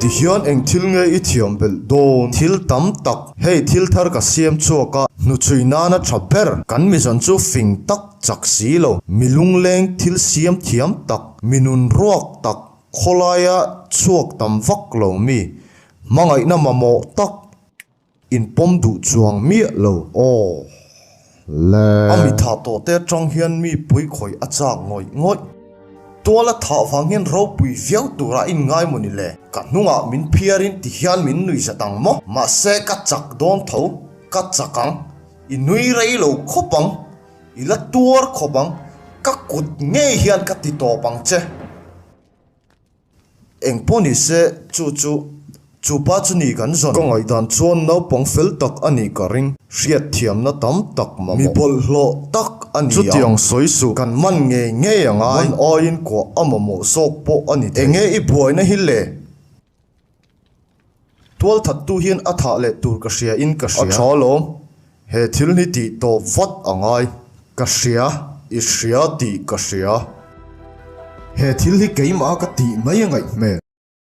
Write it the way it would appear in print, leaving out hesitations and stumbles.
ti hian eng thil nge I thiam bel don thil tam tak hei thil thar ka siam chuaka nu chuina na thaber kan mi zon chu fing tak chak si lo milung leng thil siam thiam tak minun ruak tak kholaya chuak tam vak lo mi mangai na mamo tak in pom du chuang mi lo o le ami tha to te trong hian mi pui khoi achak ngoi ngoi tuala tha wang hian ro pui viau tura in ngai moni le ka hnunga min phiarin ti hian min nui zatang mo ma se ka chak don tho ka chakang I nui rei lo khopang ila tuar khopang ka kut nge hian ka ti to pang che eng poni se chu pa chu ni kan zon ko ngai dan chuan no pong fel tak ani ka ring hriat thiam na tam tak ma mi bol hlo tak ani chu tiang soi su kan man nge anga man oin ko amamo sok po ani enge I buai na hi le tual that tu hian a tha le tur ka hria in ka hria a thalo he thil ni ti to vat angai ka hria I hria ti ka hria he thil hi keima ka ti mai ngai me